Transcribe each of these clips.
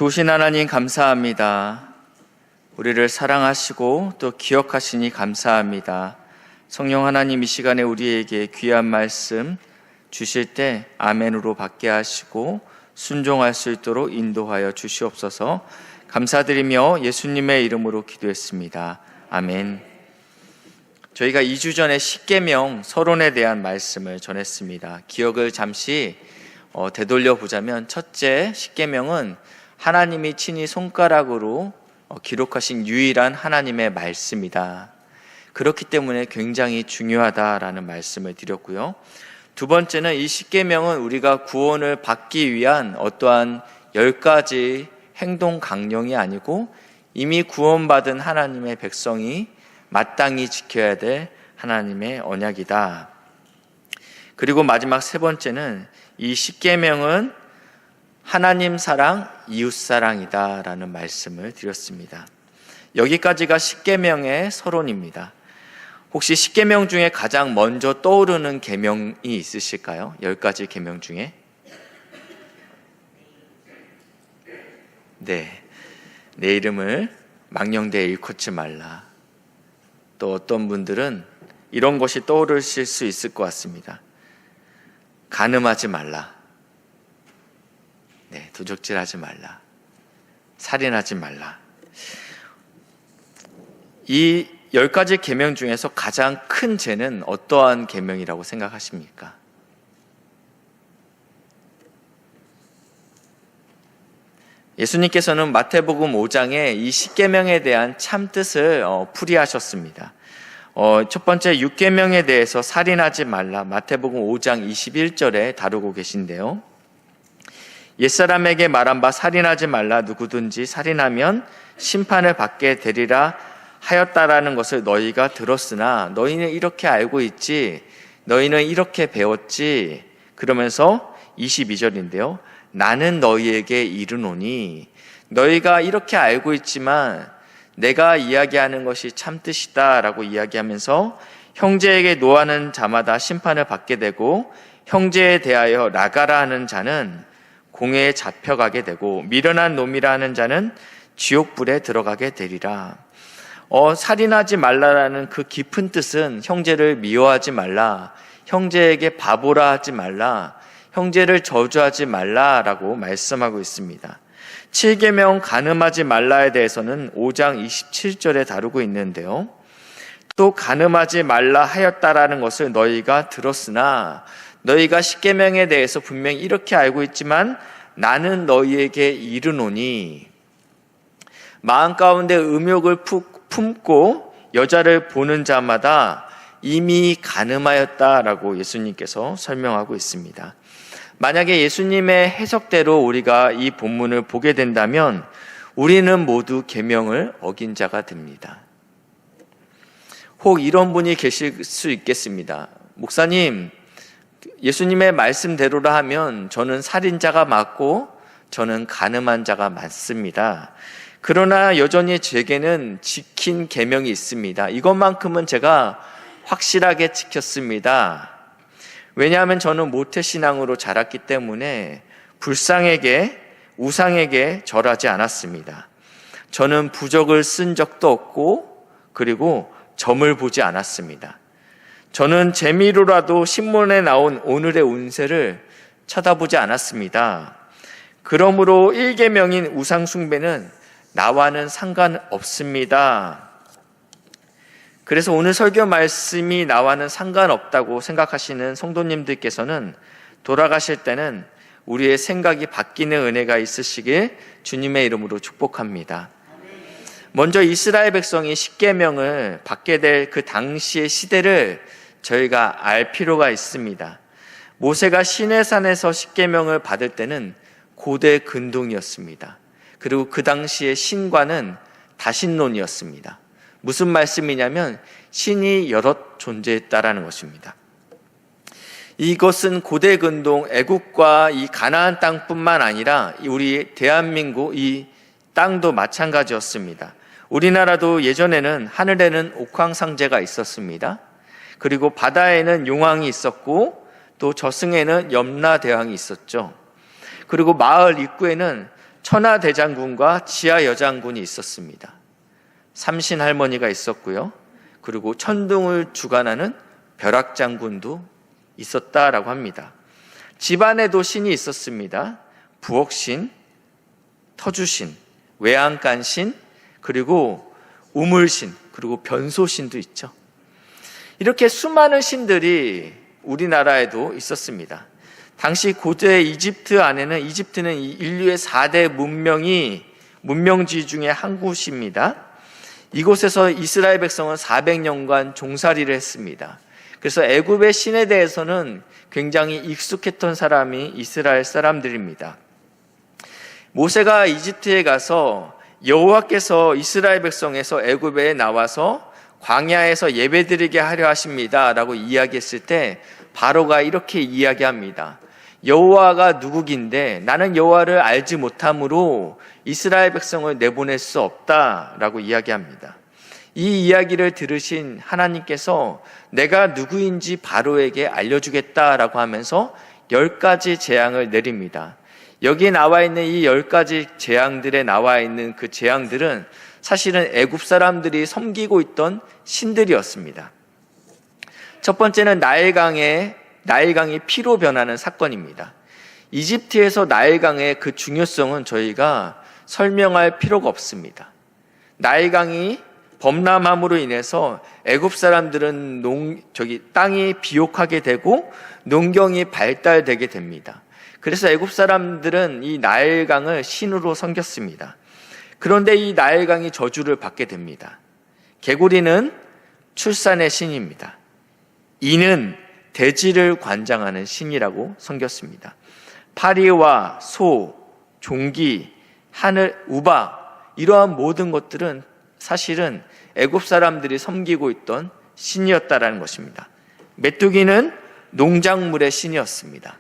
좋으신 하나님 감사합니다. 우리를 사랑하시고 또 기억하시니 감사합니다. 성령 하나님, 이 시간에 우리에게 귀한 말씀 주실 때 아멘으로 받게 하시고 순종할 수 있도록 인도하여 주시옵소서. 감사드리며 예수님의 이름으로 기도했습니다. 아멘. 저희가 2주 전에 십계명 서론에 대한 말씀을 전했습니다. 기억을 잠시 되돌려 보자면, 첫째, 십계명은 하나님이 친히 손가락으로 기록하신 유일한 하나님의 말씀이다. 그렇기 때문에 굉장히 중요하다라는 말씀을 드렸고요. 두 번째는 이 십계명은 우리가 구원을 받기 위한 어떠한 10가지 행동 강령이 아니고 이미 구원받은 하나님의 백성이 마땅히 지켜야 될 하나님의 언약이다. 그리고 마지막 세 번째는 이 십계명은 하나님 사랑, 이웃 사랑이다 라는 말씀을 드렸습니다. 여기까지가 십계명의 서론입니다. 혹시 십계명 중에 가장 먼저 떠오르는 계명이 있으실까요? 10가지 계명 중에? 네, 내 이름을 망령되이 일컫지 말라. 또 어떤 분들은 이런 것이 떠오르실 수 있을 것 같습니다. 간음하지 말라. 네, 도적질하지 말라. 살인하지 말라. 이 10가지 계명 중에서 가장 큰 죄는 어떠한 계명이라고 생각하십니까? 예수님께서는 마태복음 5장에 이 십계명에 대한 참뜻을 풀이하셨습니다. 첫 번째 6계명에 대해서 살인하지 말라, 마태복음 5장 21절에 다루고 계신데요. 옛사람에게 말한 바 살인하지 말라, 누구든지 살인하면 심판을 받게 되리라 하였다라는 것을 너희가 들었으나 너희는 이렇게 알고 있지, 너희는 이렇게 배웠지. 그러면서 22절인데요. 나는 너희에게 이르노니, 너희가 이렇게 알고 있지만 내가 이야기하는 것이 참뜻이다 라고 이야기하면서 형제에게 노하는 자마다 심판을 받게 되고, 형제에 대하여 나가라 하는 자는 공회에 잡혀가게 되고, 미련한 놈이라 하는 자는 지옥불에 들어가게 되리라. 살인하지 말라라는 그 깊은 뜻은 형제를 미워하지 말라, 형제에게 바보라 하지 말라, 형제를 저주하지 말라라고 말씀하고 있습니다. 7계명 간음하지 말라에 대해서는 5장 27절에 다루고 있는데요. 또 간음하지 말라 하였다라는 것을 너희가 들었으나 너희가 10계명에 대해서 분명히 이렇게 알고 있지만 나는 너희에게 이르노니, 마음 가운데 음욕을 품고 여자를 보는 자마다 이미 간음하였다라고 예수님께서 설명하고 있습니다. 만약에 예수님의 해석대로 우리가 이 본문을 보게 된다면 우리는 모두 계명을 어긴 자가 됩니다. 혹 이런 분이 계실 수 있겠습니다. 목사님, 예수님의 말씀대로라 하면 저는 살인자가 맞고 저는 간음한 자가 맞습니다. 그러나 여전히 제게는 지킨 계명이 있습니다. 이것만큼은 제가 확실하게 지켰습니다. 왜냐하면 저는 모태신앙으로 자랐기 때문에 불상에게, 우상에게 절하지 않았습니다. 저는 부적을 쓴 적도 없고 그리고 점을 보지 않았습니다. 저는 재미로라도 신문에 나온 오늘의 운세를 쳐다보지 않았습니다. 그러므로 1계명인 우상숭배는 나와는 상관없습니다. 그래서 오늘 설교 말씀이 나와는 상관없다고 생각하시는 성도님들께서는 돌아가실 때는 우리의 생각이 바뀌는 은혜가 있으시길 주님의 이름으로 축복합니다. 먼저 이스라엘 백성이 십계명을 받게 될 그 당시의 시대를 저희가 알 필요가 있습니다. 모세가 시내산에서 십계명을 받을 때는 고대 근동이었습니다. 그리고 그 당시의 신과는 다신론이었습니다. 무슨 말씀이냐면 신이 여럿 존재했다라는 것입니다. 이것은 고대 근동 애국과 이 가나안 땅뿐만 아니라 우리 대한민국 이 땅도 마찬가지였습니다. 우리나라도 예전에는 하늘에는 옥황상제가 있었습니다. 그리고 바다에는 용왕이 있었고 또 저승에는 염라대왕이 있었죠. 그리고 마을 입구에는 천하대장군과 지하여장군이 있었습니다. 삼신할머니가 있었고요. 그리고 천둥을 주관하는 벼락장군도 있었다라고 합니다. 집안에도 신이 있었습니다. 부엌신, 터주신, 외양간신, 그리고 우물신, 그리고 변소신도 있죠. 이렇게 수많은 신들이 우리나라에도 있었습니다. 당시 고대 이집트 안에는, 이집트는 인류의 4대 문명지 중에 한 곳입니다. 이곳에서 이스라엘 백성은 400년간 종살이를 했습니다. 그래서 애굽의 신에 대해서는 굉장히 익숙했던 사람이 이스라엘 사람들입니다. 모세가 이집트에 가서 여호와께서 이스라엘 백성에서 애굽에 나와서 광야에서 예배드리게 하려 하십니다 라고 이야기했을 때 바로가 이렇게 이야기합니다. 여호와가 누구긴데 나는 여호와를 알지 못함으로 이스라엘 백성을 내보낼 수 없다라고 이야기합니다. 이 이야기를 들으신 하나님께서 내가 누구인지 바로에게 알려주겠다라고 하면서 10가지 재앙을 내립니다. 여기에 나와 있는 이 10가지 재앙들에 나와 있는 그 재앙들은 사실은 애굽 사람들이 섬기고 있던 신들이었습니다. 첫 번째는 나일강이 피로 변하는 사건입니다. 이집트에서 나일강의 그 중요성은 저희가 설명할 필요가 없습니다. 나일강이 범람함으로 인해서 애굽 사람들은 땅이 비옥하게 되고 농경이 발달되게 됩니다. 그래서 애굽 사람들은 이 나일강을 신으로 섬겼습니다. 그런데 이 나일강이 저주를 받게 됩니다. 개구리는 출산의 신입니다. 이는 대지를 관장하는 신이라고 섬겼습니다. 파리와 소, 종기, 하늘, 우박 이러한 모든 것들은 사실은 애굽 사람들이 섬기고 있던 신이었다라는 것입니다. 메뚜기는 농작물의 신이었습니다.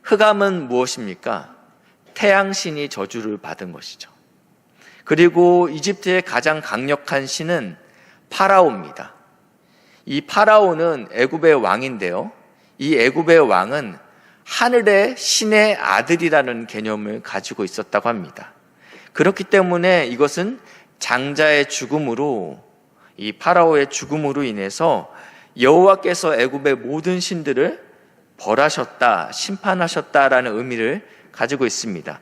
흑암은 무엇입니까? 태양신이 저주를 받은 것이죠. 그리고 이집트의 가장 강력한 신은 파라오입니다. 이 파라오는 애굽의 왕인데요. 이 애굽의 왕은 하늘의 신의 아들이라는 개념을 가지고 있었다고 합니다. 그렇기 때문에 이것은 장자의 죽음으로, 이 파라오의 죽음으로 인해서 여호와께서 애굽의 모든 신들을 벌하셨다, 심판하셨다라는 의미를 가지고 있습니다.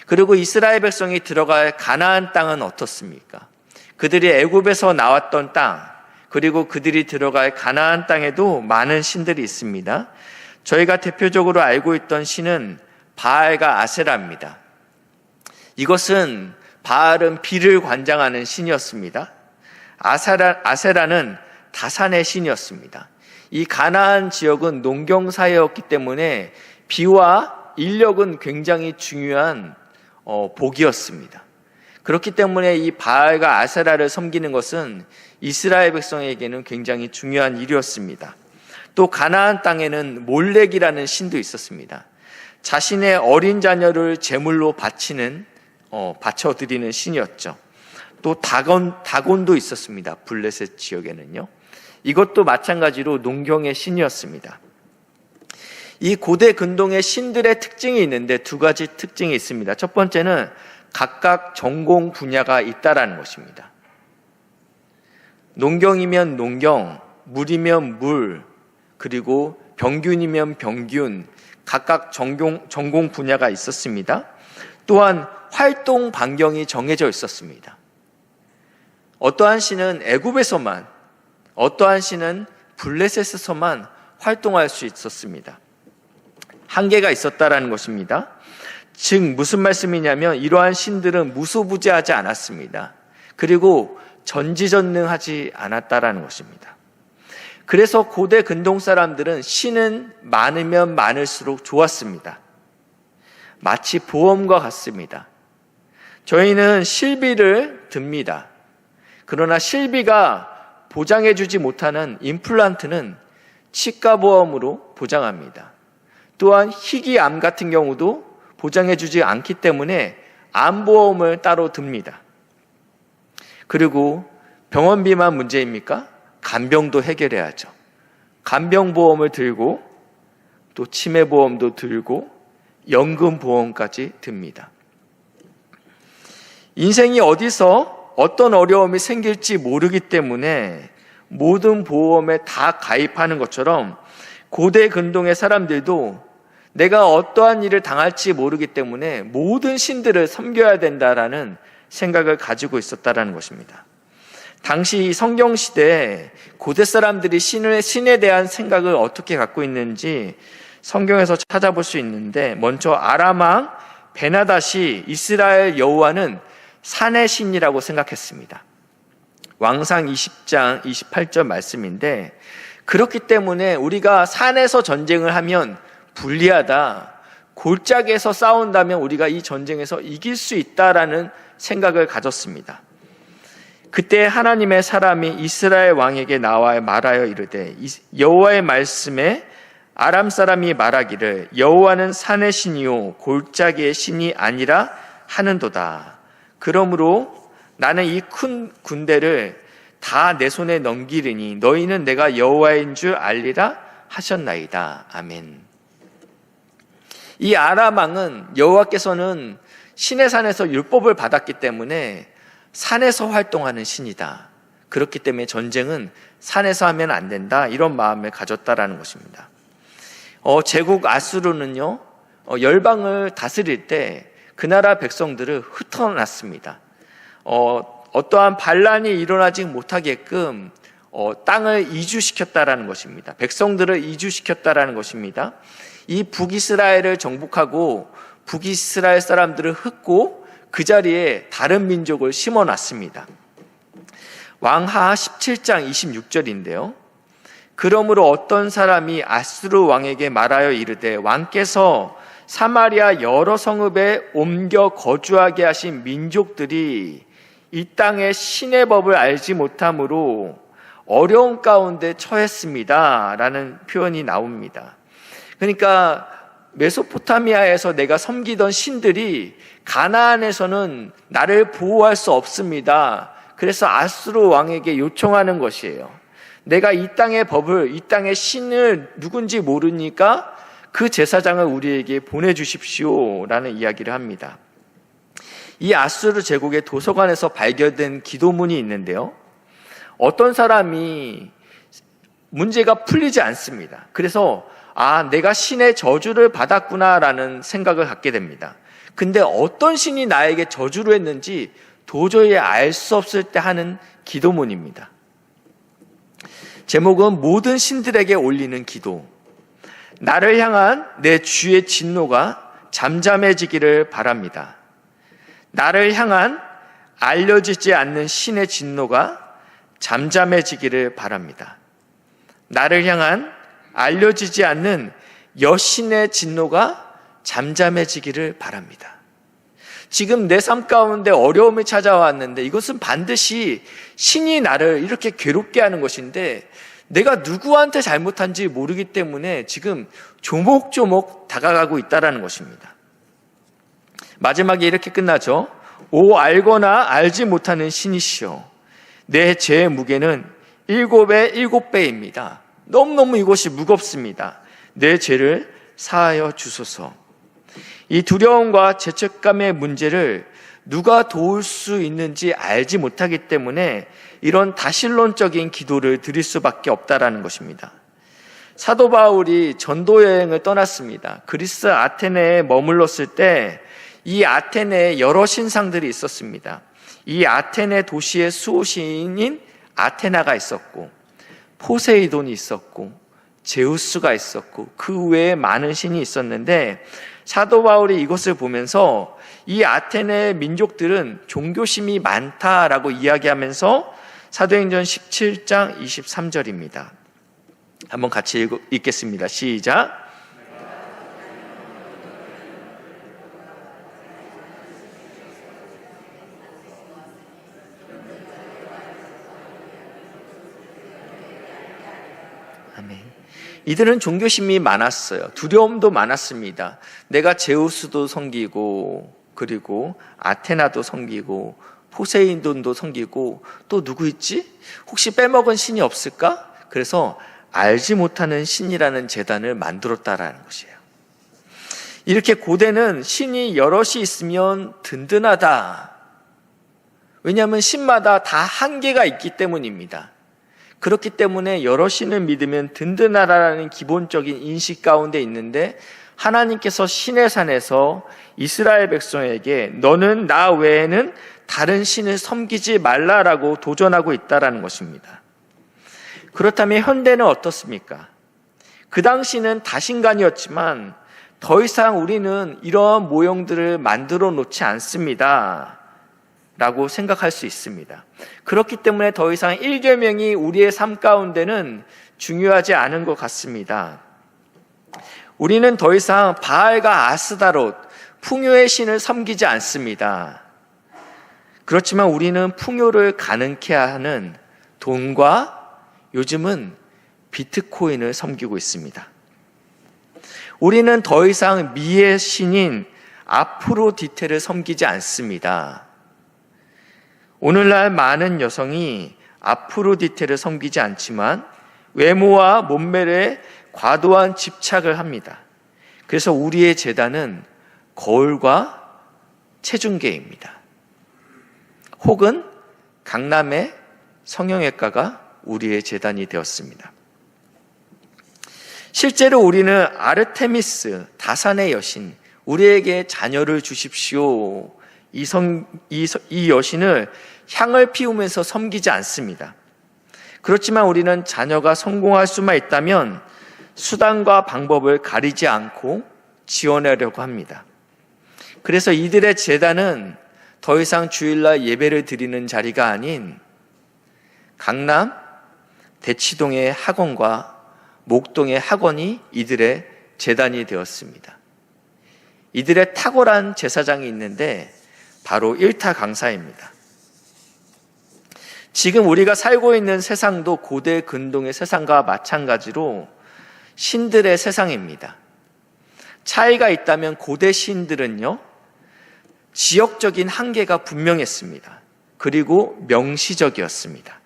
그리고 이스라엘 백성이 들어갈 가나안 땅은 어떻습니까? 그들이 애굽에서 나왔던 땅, 그리고 그들이 들어갈 가나안 땅에도 많은 신들이 있습니다. 저희가 대표적으로 알고 있던 신은 바알과 아세라입니다. 이것은 바알은 비를 관장하는 신이었습니다. 아세라는 다산의 신이었습니다. 이 가나안 지역은 농경 사회였기 때문에 비와 인력은 굉장히 중요한 복이었습니다. 그렇기 때문에 이 바알과 아세라를 섬기는 것은 이스라엘 백성에게는 굉장히 중요한 일이었습니다. 또 가나안 땅에는 몰렉이라는 신도 있었습니다. 자신의 어린 자녀를 제물로 바쳐드리는 신이었죠. 또 다곤도 있었습니다. 블레셋 지역에는요. 이것도 마찬가지로 농경의 신이었습니다. 이 고대 근동의 신들의 특징이 있는데 두 가지 특징이 있습니다. 첫 번째는 각각 전공 분야가 있다라는 것입니다. 농경이면 농경, 물이면 물, 그리고 병균이면 병균, 각각 전공 분야가 있었습니다. 또한 활동 반경이 정해져 있었습니다. 어떠한 신은 애굽에서만, 어떠한 신은 블레셋에서만 활동할 수 있었습니다. 한계가 있었다라는 것입니다. 즉 무슨 말씀이냐면 이러한 신들은 무소부지하지 않았습니다. 그리고 전지전능하지 않았다라는 것입니다. 그래서 고대 근동 사람들은 신은 많으면 많을수록 좋았습니다. 마치 보험과 같습니다. 저희는 실비를 듭니다. 그러나 실비가 보장해주지 못하는 임플란트는 치과보험으로 보장합니다. 또한 희귀암 같은 경우도 보장해주지 않기 때문에 암보험을 따로 듭니다. 그리고 병원비만 문제입니까? 간병도 해결해야죠. 간병보험을 들고 또 치매보험도 들고 연금보험까지 듭니다. 인생이 어디서 어떤 어려움이 생길지 모르기 때문에 모든 보험에 다 가입하는 것처럼 고대 근동의 사람들도 내가 어떠한 일을 당할지 모르기 때문에 모든 신들을 섬겨야 된다라는 생각을 가지고 있었다라는 것입니다. 당시 성경 시대에 고대 사람들이 신에 대한 생각을 어떻게 갖고 있는지 성경에서 찾아볼 수 있는데, 먼저 아람 왕 베나닷이 이스라엘 여호와는 산의 신이라고 생각했습니다. 왕상 20장 28절 말씀인데, 그렇기 때문에 우리가 산에서 전쟁을 하면 불리하다, 골짜기에서 싸운다면 우리가 이 전쟁에서 이길 수 있다라는 생각을 가졌습니다. 그때 하나님의 사람이 이스라엘 왕에게 나와 말하여 이르되, 여호와의 말씀에 아람 사람이 말하기를 여호와는 산의 신이요 골짜기의 신이 아니라 하는도다. 그러므로 나는 이 큰 군대를 다 내 손에 넘기리니 너희는 내가 여호와인 줄 알리라 하셨나이다. 아멘. 이 아람 왕은 여호와께서는 신의 산에서 율법을 받았기 때문에 산에서 활동하는 신이다. 그렇기 때문에 전쟁은 산에서 하면 안 된다, 이런 마음을 가졌다라는 것입니다. 제국 아수르는요, 열방을 다스릴 때 그 나라 백성들을 흩어놨습니다. 어떠한 반란이 일어나지 못하게끔 땅을 이주시켰다라는 것입니다. 백성들을 이주시켰다라는 것입니다. 이 북이스라엘을 정복하고 북이스라엘 사람들을 흩고 그 자리에 다른 민족을 심어놨습니다. 왕하 17장 26절인데요. 그러므로 어떤 사람이 아수르 왕에게 말하여 이르되 왕께서 사마리아 여러 성읍에 옮겨 거주하게 하신 민족들이 이 땅의 신의 법을 알지 못함으로 어려운 가운데 처했습니다 라는 표현이 나옵니다. 그러니까 메소포타미아에서 내가 섬기던 신들이 가나안에서는 나를 보호할 수 없습니다. 그래서 아수르 왕에게 요청하는 것이에요. 내가 이 땅의 법을, 이 땅의 신을 누군지 모르니까 그 제사장을 우리에게 보내주십시오 라는 이야기를 합니다. 이 아수르 제국의 도서관에서 발견된 기도문이 있는데요, 어떤 사람이 문제가 풀리지 않습니다. 그래서 내가 신의 저주를 받았구나 라는 생각을 갖게 됩니다. 근데 어떤 신이 나에게 저주를 했는지 도저히 알 수 없을 때 하는 기도문입니다. 제목은 모든 신들에게 올리는 기도. 나를 향한 내 주의 진노가 잠잠해지기를 바랍니다. 나를 향한 알려지지 않는 신의 진노가 잠잠해지기를 바랍니다. 나를 향한 알려지지 않는 여신의 진노가 잠잠해지기를 바랍니다. 지금 내 삶 가운데 어려움이 찾아왔는데 이것은 반드시 신이 나를 이렇게 괴롭게 하는 것인데 내가 누구한테 잘못한지 모르기 때문에 지금 조목조목 다가가고 있다는 것입니다. 마지막에 이렇게 끝나죠. 오 알거나 알지 못하는 신이시여, 내 죄의 무게는 7배 7배입니다. 너무너무 이것이 무겁습니다. 내 죄를 사하여 주소서. 이 두려움과 죄책감의 문제를 누가 도울 수 있는지 알지 못하기 때문에 이런 다신론적인 기도를 드릴 수밖에 없다라는 것입니다. 사도 바울이 전도 여행을 떠났습니다. 그리스 아테네에 머물렀을 때 이 아테네에 여러 신상들이 있었습니다. 이 아테네 도시의 수호신인 아테나가 있었고, 포세이돈이 있었고, 제우스가 있었고, 그 외에 많은 신이 있었는데 사도 바울이 이것을 보면서 이 아테네 민족들은 종교심이 많다라고 이야기하면서 사도행전 17장 23절입니다. 한번 같이 읽겠습니다. 시작. 아멘. 이들은 종교심이 많았어요. 두려움도 많았습니다. 내가 제우스도 섬기고, 그리고 아테나도 섬기고, 포세이돈도 섬기고, 또 누구 있지? 혹시 빼먹은 신이 없을까? 그래서 알지 못하는 신이라는 제단을 만들었다라는 것이에요. 이렇게 고대는 신이 여럿이 있으면 든든하다. 왜냐하면 신마다 다 한계가 있기 때문입니다. 그렇기 때문에 여러 신을 믿으면 든든하다라는 기본적인 인식 가운데 있는데, 하나님께서 신의 산에서 이스라엘 백성에게 너는 나 외에는 다른 신을 섬기지 말라라고 도전하고 있다라는 것입니다. 그렇다면 현대는 어떻습니까? 그 당시는 다신간이었지만 더 이상 우리는 이러한 모형들을 만들어 놓지 않습니다 라고 생각할 수 있습니다. 그렇기 때문에 더 이상 1계명이 우리의 삶 가운데는 중요하지 않은 것 같습니다. 우리는 더 이상 바알과 아스다롯, 풍요의 신을 섬기지 않습니다. 그렇지만 우리는 풍요를 가능케 하는 돈과 요즘은 비트코인을 섬기고 있습니다. 우리는 더 이상 미의 신인 아프로디테를 섬기지 않습니다. 오늘날 많은 여성이 아프로디테를 섬기지 않지만 외모와 몸매에 과도한 집착을 합니다. 그래서 우리의 제단은 거울과 체중계입니다. 혹은 강남의 성형외과가 우리의 제단이 되었습니다. 실제로 우리는 아르테미스, 다산의 여신, 우리에게 자녀를 주십시오, 이 여신을 향을 피우면서 섬기지 않습니다. 그렇지만 우리는 자녀가 성공할 수만 있다면 수단과 방법을 가리지 않고 지원하려고 합니다. 그래서 이들의 제단은 더 이상 주일날 예배를 드리는 자리가 아닌 강남 대치동의 학원과 목동의 학원이 이들의 제단이 되었습니다. 이들의 탁월한 제사장이 있는데 바로 일타 강사입니다. 지금 우리가 살고 있는 세상도 고대 근동의 세상과 마찬가지로 신들의 세상입니다. 차이가 있다면 고대 신들은요, 지역적인 한계가 분명했습니다. 그리고 명시적이었습니다.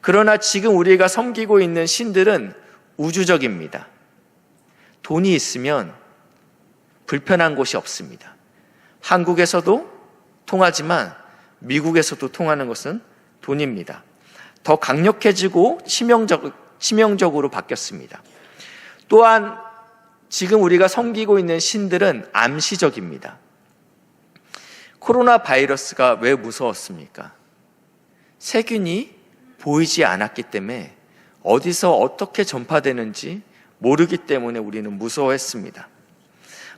그러나 지금 우리가 섬기고 있는 신들은 우주적입니다. 돈이 있으면 불편한 곳이 없습니다. 한국에서도 통하지만 미국에서도 통하는 것은 돈입니다. 더 강력해지고 치명적으로 바뀌었습니다. 또한 지금 우리가 섬기고 있는 신들은 암시적입니다. 코로나 바이러스가 왜 무서웠습니까? 세균이 보이지 않았기 때문에 어디서 어떻게 전파되는지 모르기 때문에 우리는 무서워했습니다.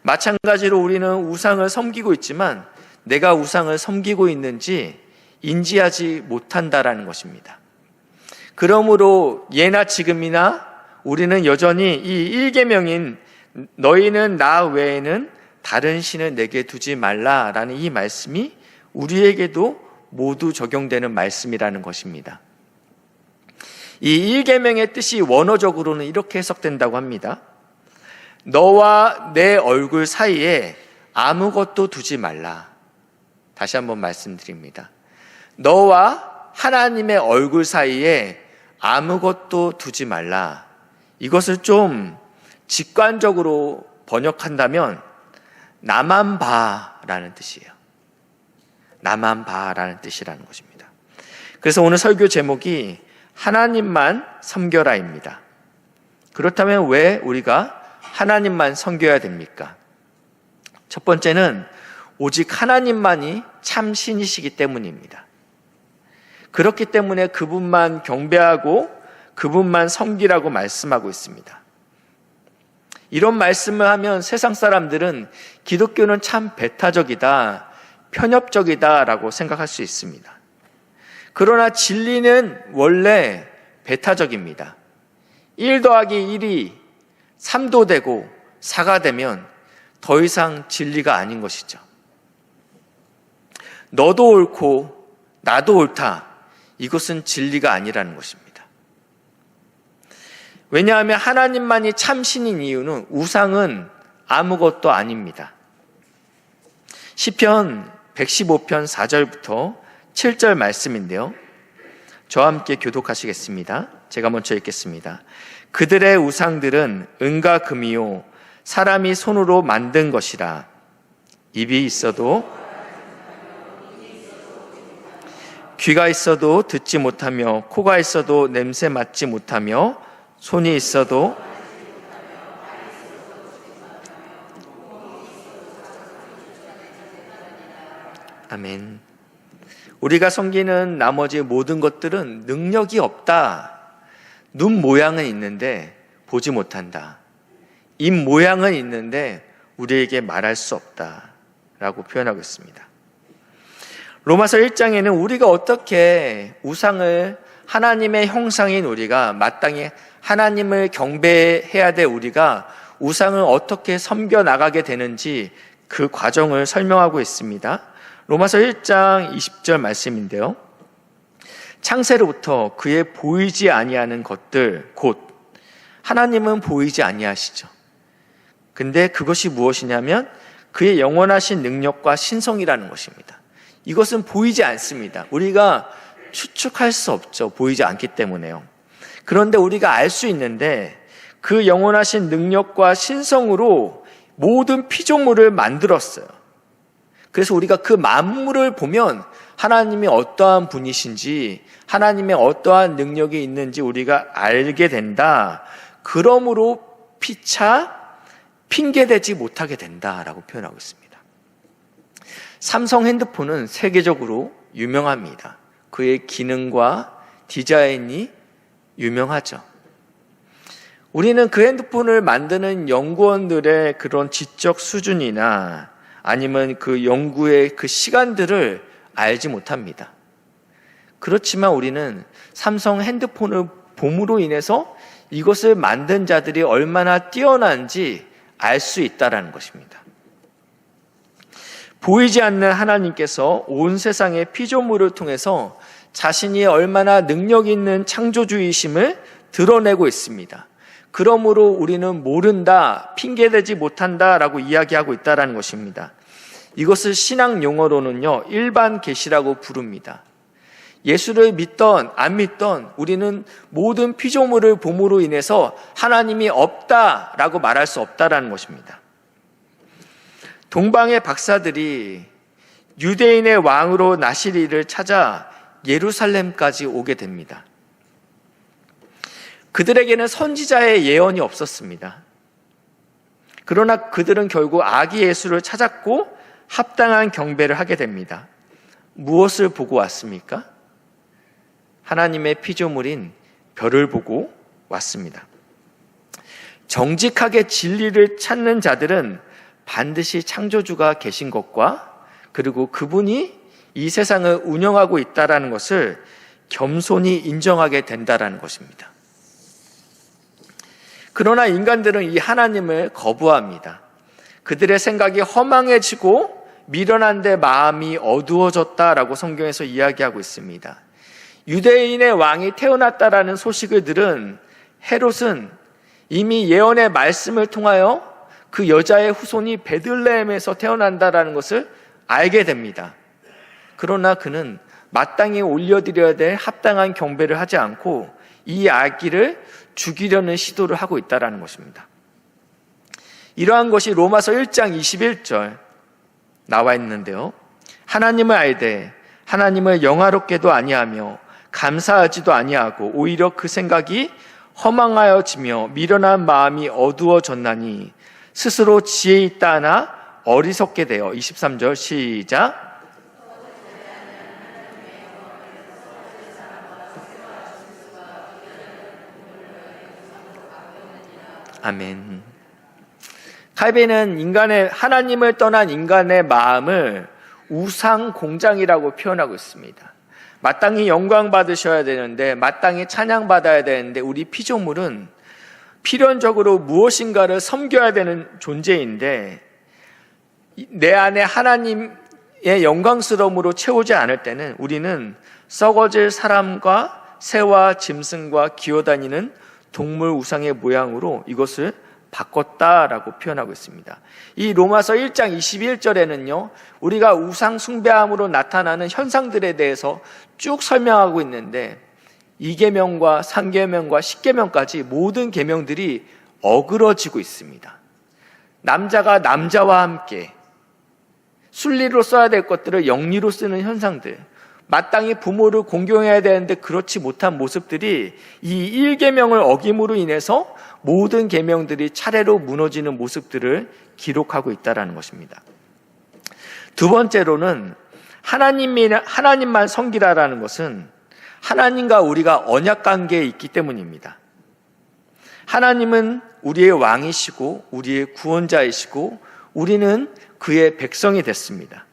마찬가지로 우리는 우상을 섬기고 있지만 내가 우상을 섬기고 있는지 인지하지 못한다라는 것입니다. 그러므로 예나 지금이나 우리는 여전히 이 1계명인 너희는 나 외에는 다른 신을 내게 두지 말라라는 이 말씀이 우리에게도 모두 적용되는 말씀이라는 것입니다. 이 1계명의 뜻이 원어적으로는 이렇게 해석된다고 합니다. 너와 내 얼굴 사이에 아무것도 두지 말라. 다시 한번 말씀드립니다. 너와 하나님의 얼굴 사이에 아무것도 두지 말라. 이것을 좀 직관적으로 번역한다면 나만 봐라는 뜻이에요. 나만 봐라는 뜻이라는 것입니다. 그래서 오늘 설교 제목이 하나님만 섬겨라입니다. 그렇다면 왜 우리가 하나님만 섬겨야 됩니까? 첫 번째는 오직 하나님만이 참 신이시기 때문입니다. 그렇기 때문에 그분만 경배하고 그분만 섬기라고 말씀하고 있습니다. 이런 말씀을 하면 세상 사람들은 기독교는 참 배타적이다, 편협적이다 라고 생각할 수 있습니다. 그러나 진리는 원래 배타적입니다. 1 더하기 1이 3도 되고 4가 되면 더 이상 진리가 아닌 것이죠. 너도 옳고 나도 옳다. 이것은 진리가 아니라는 것입니다. 왜냐하면 하나님만이 참신인 이유는 우상은 아무것도 아닙니다. 시편 115편 4절부터 7절 말씀인데요. 저와 함께 교독하시겠습니다. 제가 먼저 읽겠습니다. 그들의 우상들은 은과 금이요 사람이 손으로 만든 것이라. 입이 있어도 귀가 있어도 듣지 못하며 코가 있어도 냄새 맡지 못하며 손이 있어도 아멘. 우리가 섬기는 나머지 모든 것들은 능력이 없다. 눈 모양은 있는데 보지 못한다. 입 모양은 있는데 우리에게 말할 수 없다 라고 표현하고 있습니다. 로마서 1장에는 우리가 어떻게 우상을, 하나님의 형상인 우리가, 마땅히 하나님을 경배해야 될 우리가 우상을 어떻게 섬겨 나가게 되는지 그 과정을 설명하고 있습니다. 로마서 1장 20절 말씀인데요. 창세로부터 그의 보이지 아니하는 것들 곧 하나님은 보이지 아니하시죠. 근데 그것이 무엇이냐면 그의 영원하신 능력과 신성이라는 것입니다. 이것은 보이지 않습니다. 우리가 추측할 수 없죠. 보이지 않기 때문에요. 그런데 우리가 알 수 있는데 그 영원하신 능력과 신성으로 모든 피조물을 만들었어요. 그래서 우리가 그 만물을 보면 하나님이 어떠한 분이신지, 하나님의 어떠한 능력이 있는지 우리가 알게 된다. 그러므로 피차 핑계대지 못하게 된다라고 표현하고 있습니다. 삼성 핸드폰은 세계적으로 유명합니다. 그의 기능과 디자인이 유명하죠. 우리는 그 핸드폰을 만드는 연구원들의 그런 지적 수준이나 아니면 그 연구의 그 시간들을 알지 못합니다. 그렇지만 우리는 삼성 핸드폰을 봄으로 인해서 이것을 만든 자들이 얼마나 뛰어난지 알 수 있다는 것입니다. 보이지 않는 하나님께서 온 세상의 피조물을 통해서 자신이 얼마나 능력 있는 창조주이심을 드러내고 있습니다. 그러므로 우리는 모른다, 핑계대지 못한다라고 이야기하고 있다는 것입니다. 이것을 신학 용어로는요, 일반 계시라고 부릅니다. 예수를 믿던 안 믿던 우리는 모든 피조물을 봄으로 인해서 하나님이 없다라고 말할 수 없다라는 것입니다. 동방의 박사들이 유대인의 왕으로 나시리를 찾아 예루살렘까지 오게 됩니다. 그들에게는 선지자의 예언이 없었습니다. 그러나 그들은 결국 아기 예수를 찾았고 합당한 경배를 하게 됩니다. 무엇을 보고 왔습니까? 하나님의 피조물인 별을 보고 왔습니다. 정직하게 진리를 찾는 자들은 반드시 창조주가 계신 것과 그리고 그분이 이 세상을 운영하고 있다는 것을 겸손히 인정하게 된다는 것입니다. 그러나 인간들은 이 하나님을 거부합니다. 그들의 생각이 허망해지고 미련한 데 마음이 어두워졌다라고 성경에서 이야기하고 있습니다. 유대인의 왕이 태어났다라는 소식을 들은 헤롯은 이미 예언의 말씀을 통하여 그 여자의 후손이 베들레헴에서 태어난다라는 것을 알게 됩니다. 그러나 그는 마땅히 올려드려야 될 합당한 경배를 하지 않고 이 아기를 죽이려는 시도를 하고 있다는 것입니다. 이러한 것이 로마서 1장 21절 나와 있는데요. 하나님을 알되 하나님을 영화롭게도 아니하며 감사하지도 아니하고 오히려 그 생각이 허망하여지며 미련한 마음이 어두워졌나니 스스로 지혜 있다 하나 어리석게 되어 23절 시작. 아멘. 칼빈은 하나님을 떠난 인간의 마음을 우상 공장이라고 표현하고 있습니다. 마땅히 영광 받으셔야 되는데, 마땅히 찬양 받아야 되는데, 우리 피조물은 필연적으로 무엇인가를 섬겨야 되는 존재인데, 내 안에 하나님의 영광스러움으로 채우지 않을 때는 우리는 썩어질 사람과 새와 짐승과 기어다니는 동물 우상의 모양으로 이것을 바꿨다라고 표현하고 있습니다. 이 로마서 1장 21절에는요, 우리가 우상 숭배함으로 나타나는 현상들에 대해서 쭉 설명하고 있는데 2계명과 3계명과 10계명까지 모든 계명들이 어그러지고 있습니다. 남자가 남자와 함께 순리로 써야 될 것들을 영리로 쓰는 현상들, 마땅히 부모를 공경해야 되는데 그렇지 못한 모습들이 이 1계명을 어김으로 인해서 모든 계명들이 차례로 무너지는 모습들을 기록하고 있다는 것입니다. 두 번째로는 하나님만 섬기라라는 것은 하나님과 우리가 언약 관계에 있기 때문입니다. 하나님은 우리의 왕이시고 우리의 구원자이시고 우리는 그의 백성이 됐습니다.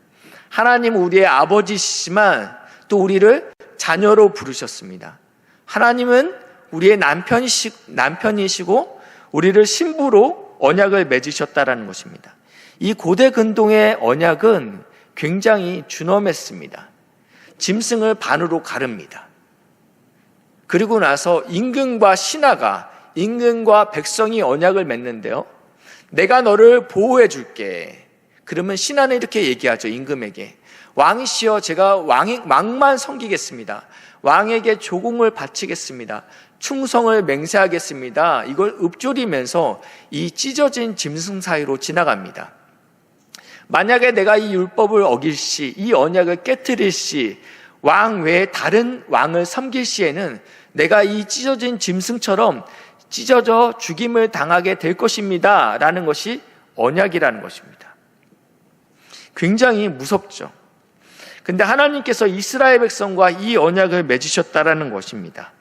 하나님은 우리의 아버지시지만 또 우리를 자녀로 부르셨습니다. 하나님은 우리의 남편이시고 우리를 신부로 언약을 맺으셨다라는 것입니다. 이 고대 근동의 언약은 굉장히 준엄했습니다. 짐승을 반으로 가릅니다. 그리고 나서 임금과 백성이 언약을 맺는데요. 내가 너를 보호해 줄게. 그러면 신하는 이렇게 얘기하죠. 임금에게. 왕이시여, 제가 왕만 섬기겠습니다. 왕에게 조공을 바치겠습니다. 충성을 맹세하겠습니다. 이걸 읊조리면서 이 찢어진 짐승 사이로 지나갑니다. 만약에 내가 이 율법을 어길 시, 이 언약을 깨트릴 시, 왕 외에 다른 왕을 섬길 시에는 내가 이 찢어진 짐승처럼 찢어져 죽임을 당하게 될 것입니다. 라는 것이 언약이라는 것입니다. 굉장히 무섭죠. 근데 하나님께서 이스라엘 백성과 이 언약을 맺으셨다라는 것입니다.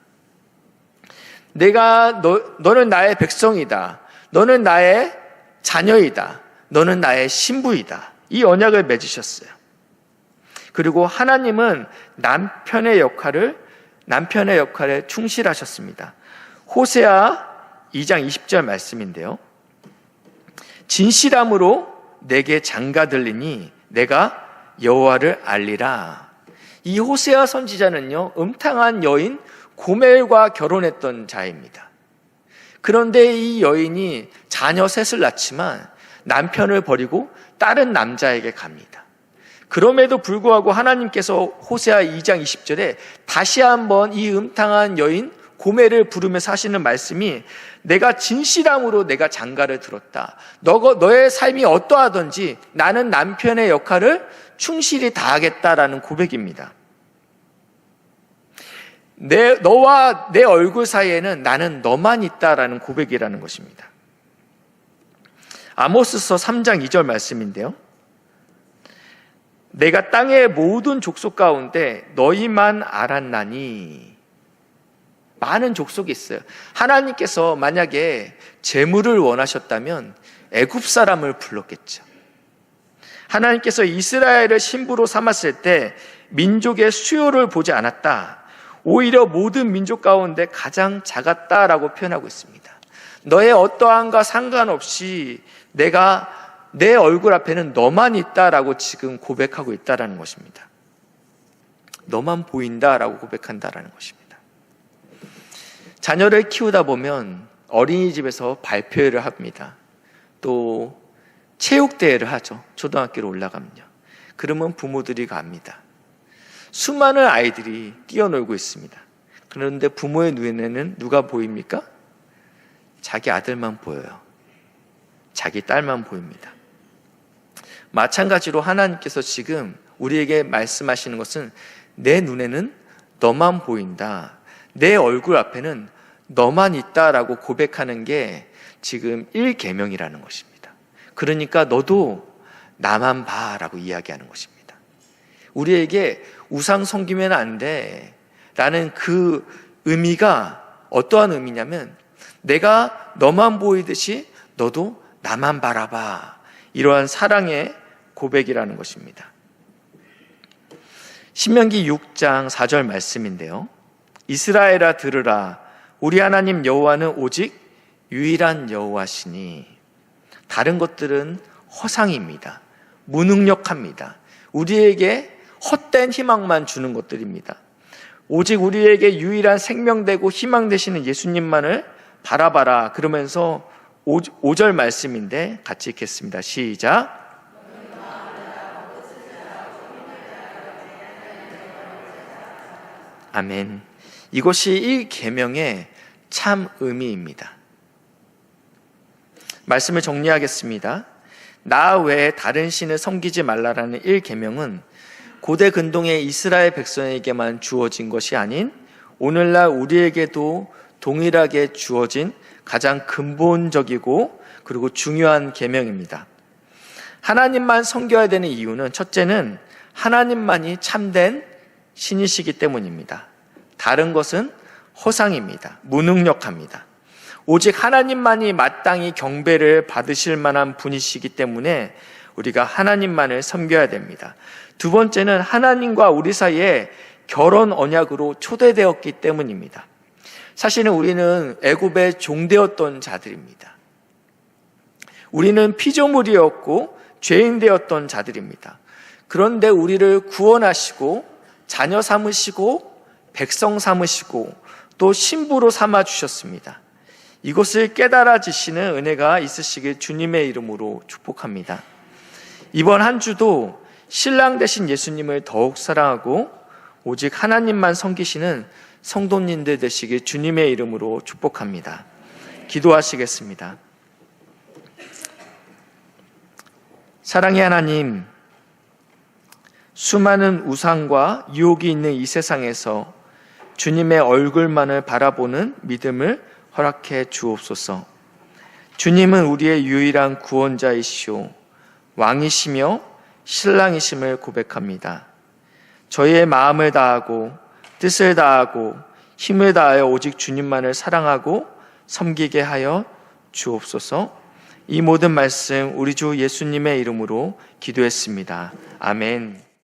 너는 나의 백성이다. 너는 나의 자녀이다. 너는 나의 신부이다. 이 언약을 맺으셨어요. 그리고 하나님은 남편의 역할에 충실하셨습니다. 호세아 2장 20절 말씀인데요. 진실함으로 내게 장가들리니 내가 여호와를 알리라. 이 호세아 선지자는요, 음탕한 여인 고멜과 결혼했던 자입니다. 그런데 이 여인이 자녀 셋을 낳지만 남편을 버리고 다른 남자에게 갑니다. 그럼에도 불구하고 하나님께서 호세아 2장 20절에 다시 한번 이 음탕한 여인 고멜을 부르면서 하시는 말씀이 내가 진실함으로 내가 장가를 들었다. 너의 삶이 어떠하든지 나는 남편의 역할을 충실히 다하겠다라는 고백입니다. 너와 내 얼굴 사이에는 나는 너만 있다라는 고백이라는 것입니다. 아모스서 3장 2절 말씀인데요. 내가 땅의 모든 족속 가운데 너희만 알았나니. 많은 족속이 있어요. 하나님께서 만약에 재물을 원하셨다면 애굽 사람을 불렀겠죠. 하나님께서 이스라엘을 신부로 삼았을 때 민족의 수요를 보지 않았다. 오히려 모든 민족 가운데 가장 작았다라고 표현하고 있습니다. 너의 어떠함과 상관없이 내가 내 얼굴 앞에는 너만 있다라고 지금 고백하고 있다라는 것입니다. 너만 보인다라고 고백한다라는 것입니다. 자녀를 키우다 보면 어린이집에서 발표회를 합니다. 또 체육대회를 하죠. 초등학교로 올라가면요. 그러면 부모들이 갑니다. 수많은 아이들이 뛰어놀고 있습니다. 그런데 부모의 눈에는 누가 보입니까? 자기 아들만 보여요. 자기 딸만 보입니다. 마찬가지로 하나님께서 지금 우리에게 말씀하시는 것은 내 눈에는 너만 보인다. 내 얼굴 앞에는 너만 있다라고 고백하는 게 지금 1계명이라는 것입니다. 그러니까 너도 나만 봐라고 이야기하는 것입니다. 우리에게 우상 섬기면 안 돼 라는 그 의미가 어떠한 의미냐면 내가 너만 보이듯이 너도 나만 바라봐. 이러한 사랑의 고백이라는 것입니다. 신명기 6장 4절 말씀인데요. 이스라엘아 들으라. 우리 하나님 여호와는 오직 유일한 여호와시니. 다른 것들은 허상입니다. 무능력합니다. 우리에게 헛된 희망만 주는 것들입니다. 오직 우리에게 유일한 생명되고 희망 되시는 예수님만을 바라봐라. 그러면서 5절 말씀인데 같이 읽겠습니다. 시작. 아멘. 이것이 1계명의 참 의미입니다. 말씀을 정리하겠습니다. 나 외에 다른 신을 섬기지 말라라는 1계명은 고대 근동의 이스라엘 백성에게만 주어진 것이 아닌 오늘날 우리에게도 동일하게 주어진 가장 근본적이고 그리고 중요한 계명입니다. 하나님만 섬겨야 되는 이유는 첫째는 하나님만이 참된 신이시기 때문입니다. 다른 것은 허상입니다. 무능력합니다. 오직 하나님만이 마땅히 경배를 받으실 만한 분이시기 때문에 우리가 하나님만을 섬겨야 됩니다. 두 번째는 하나님과 우리 사이에 결혼 언약으로 초대되었기 때문입니다. 사실은 우리는 애굽의 종되었던 자들입니다. 우리는 피조물이었고 죄인 되었던 자들입니다. 그런데 우리를 구원하시고 자녀 삼으시고 백성 삼으시고 또 신부로 삼아 주셨습니다. 이것을 깨달아지시는 은혜가 있으시길 주님의 이름으로 축복합니다. 이번 한 주도 신랑 되신 예수님을 더욱 사랑하고 오직 하나님만 섬기시는 성도님들 되시길 주님의 이름으로 축복합니다. 기도하시겠습니다. 사랑의 하나님, 수많은 우상과 유혹이 있는 이 세상에서 주님의 얼굴만을 바라보는 믿음을 허락해 주옵소서. 주님은 우리의 유일한 구원자이시오 왕이시며 신랑이심을 고백합니다. 저희의 마음을 다하고 뜻을 다하고 힘을 다하여 오직 주님만을 사랑하고 섬기게 하여 주옵소서. 이 모든 말씀 우리 주 예수님의 이름으로 기도했습니다. 아멘.